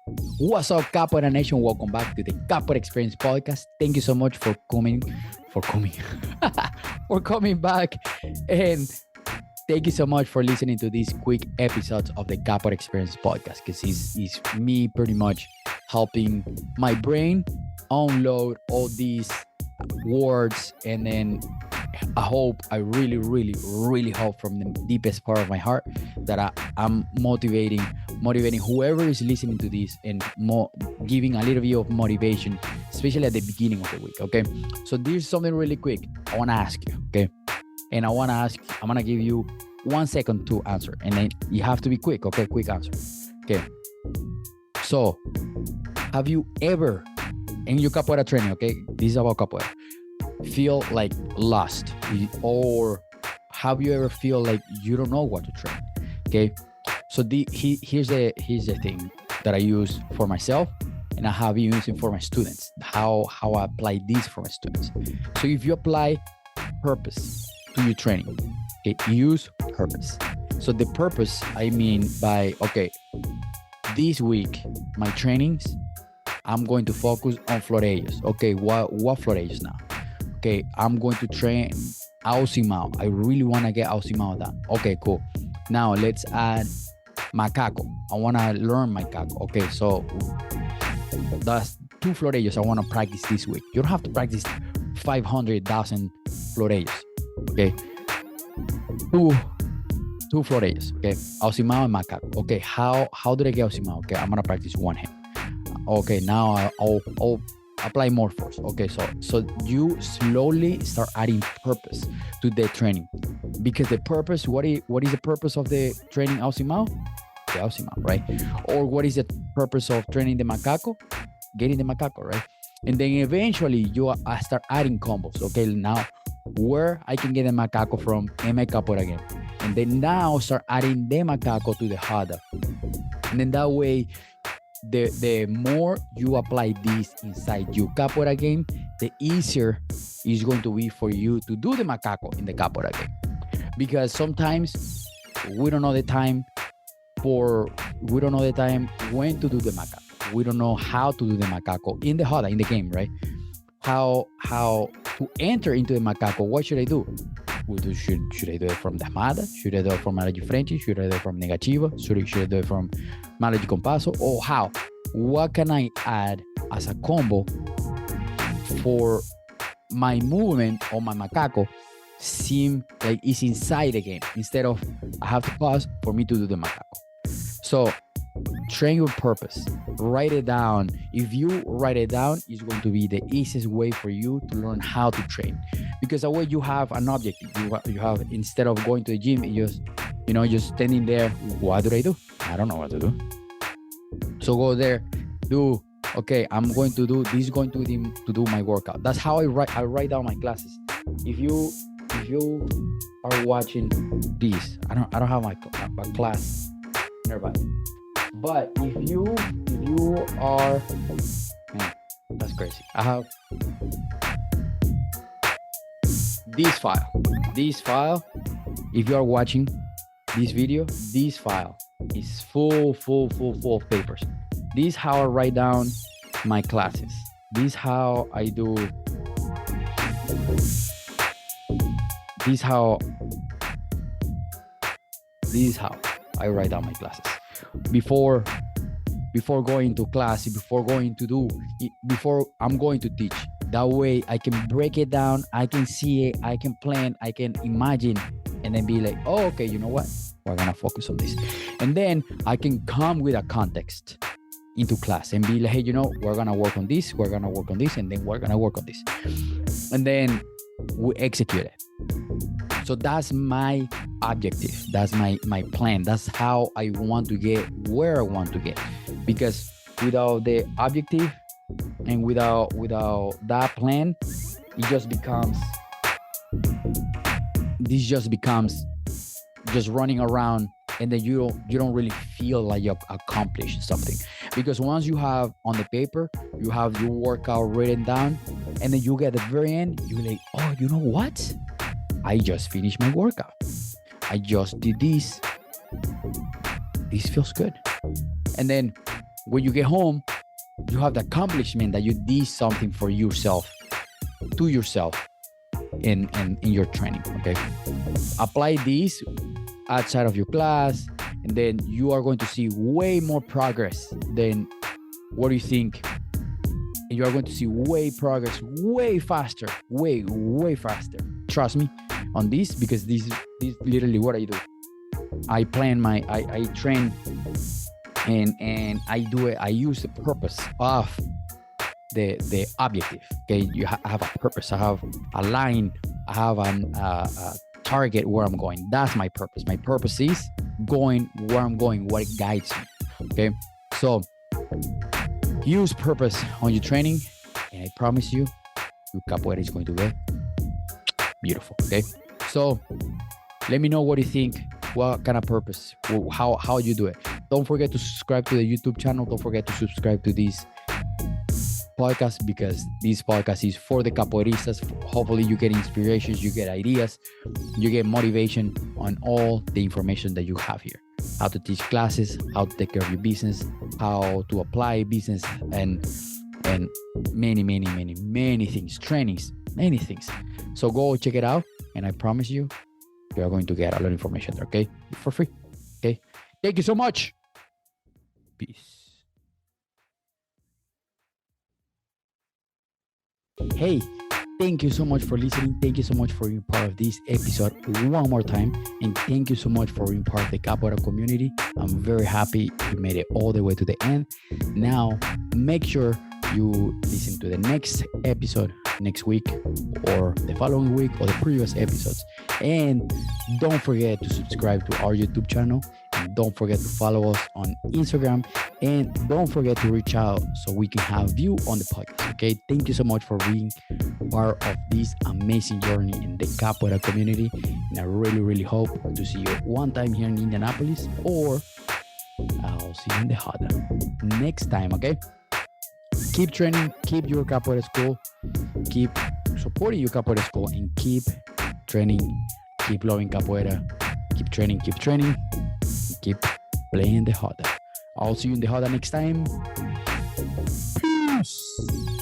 What's up, Capoeira Nation? Welcome back to the Capoeira Experience podcast. Thank you so much for coming, for coming back, and thank you so much for listening to these quick episodes of the Capoeira Experience podcast. Because it's me pretty much helping my brain unload all these words, and then I really hope from the deepest part of my heart that I'm motivating whoever is listening to this and giving a little bit of motivation, especially at the beginning of the week. Okay, so there's something really quick I want to ask you. Okay, and I'm gonna give you 1 second to answer, and then you have to be quick. Okay, quick answer. Okay, so have you ever in your capoeira training? Okay, this is about capoeira. Feel like lost, or have you ever feel like you don't know what to train? Okay, so here's the thing that I use for myself, and I have been using for my students. How I apply this for my students. So if you apply purpose to your training, okay, use purpose. So the purpose I mean by, okay, this week my trainings, I'm going to focus on florejos. Okay, what florejos now? Okay, I'm going to train Ausimao. I really want to get Ausimao done. Okay, cool. Now let's add Macaco. I want to learn Macaco. Okay, so that's 2 florejos I want to practice this week. You don't have to practice 500,000 florejos. Okay, two florejos. Okay, Ausimao and Macaco. Okay, how did I get Ausimao? Okay, I'm going to practice one hand. Okay, now I'll apply more force. Okay, so you slowly start adding purpose to the training, because the purpose, what is the purpose of the training Ausimao? The Ausimao, right? Or what is the purpose of training the Macaco? Getting the Macaco, right? And then eventually you start adding combos. Okay, now where I can get the Macaco from in my capoeira game, and then now start adding the Macaco to the Hada, and then that way the more you apply this inside your capoeira game, the easier it's going to be for you to do the Macaco in the capoeira game. Because sometimes we don't know the time when to do the Macaco. We don't know how to do the Macaco in the Hada, in the game, right? How to enter into the Macaco. What should I do? Should I do it from the Armada? Should I do it from Mala de Frente? Should I do it from Negativa? Should I do it from Mala de Compasso? Or how? What can I add as a combo for my movement on my Macaco seem like it's inside the game, instead of I have to pause for me to do the Macaco? So train your purpose. Write it down. If you write it down, it's going to be the easiest way for you to learn how to train. Because that way you have an objective. You have, instead of going to the gym, just standing there. What do I do? I don't know what to do. So go there, do. Okay, I'm going to do this. Is going to do my workout. That's how I write down my classes. If you are watching this, I don't have my class nearby. But if you are, man, that's crazy. I have this file. If you are watching this video, this file is full of papers. This is how I write down my classes. This is how I do. This is how I write down my classes. Before going to class, before I'm going to teach. That way I can break it down, I can see it, I can plan, I can imagine, and then be like, oh, okay, you know what? We're gonna focus on this. And then I can come with a context into class and be like, hey, we're gonna work on this, and then we're gonna work on this. And then we execute it. So that's my objective. That's my plan. That's how I want to get where I want to get. Because without the objective and without that plan, this just becomes running around, and then you don't really feel like you accomplished something. Because once you have on the paper, you have your workout written down, and then you get at the very end, you're like, oh, you know what? I just finished my workout. I just did this. This feels good. And then when you get home, you have the accomplishment that you did something for yourself, to yourself in your training. Okay. Apply this outside of your class, and then you are going to see way more progress than what do you think. And you are going to see way progress, way faster, way faster. Trust me on this, because this is literally what I do. I plan I train, and I do it. I use the purpose of the objective. Okay, I have a purpose. I have a line. I have a target where I'm going. That's my purpose. My purpose is going where I'm going, what guides me. Okay, so use purpose on your training, and I promise you, your capoeira is going to get beautiful. Okay, so let me know what you think. What kind of purpose? How you do it? Don't forget to subscribe to the YouTube channel. Don't forget to subscribe to this podcast, because this podcast is for the capoeiristas. Hopefully you get inspirations, you get ideas, you get motivation on all the information that you have here. How to teach classes, how to take care of your business, how to apply business, and many things, trainings, many things. So go check it out, and I promise you, you are going to get a lot of information there, okay? For free. Okay. Thank you so much. Peace. Hey, thank you so much for listening. Thank you so much for being part of this episode one more time. And thank you so much for being part of the capoeira community. I'm very happy you made it all the way to the end. Now, make sure you listen to the next episode next week, or the following week, or the previous episodes. And don't forget to subscribe to our YouTube channel. And don't forget to follow us on Instagram. And don't forget to reach out so we can have you on the podcast. Okay. Thank you so much for being part of this amazing journey in the capoeira community. And I really hope to see you one time here in Indianapolis, or I'll see you in the hot next time. Okay. Keep training, keep your capoeira school, keep supporting your capoeira school, and keep training, keep loving capoeira, keep training, keep playing the Hoda. I'll see you in the Hoda next time. Peace.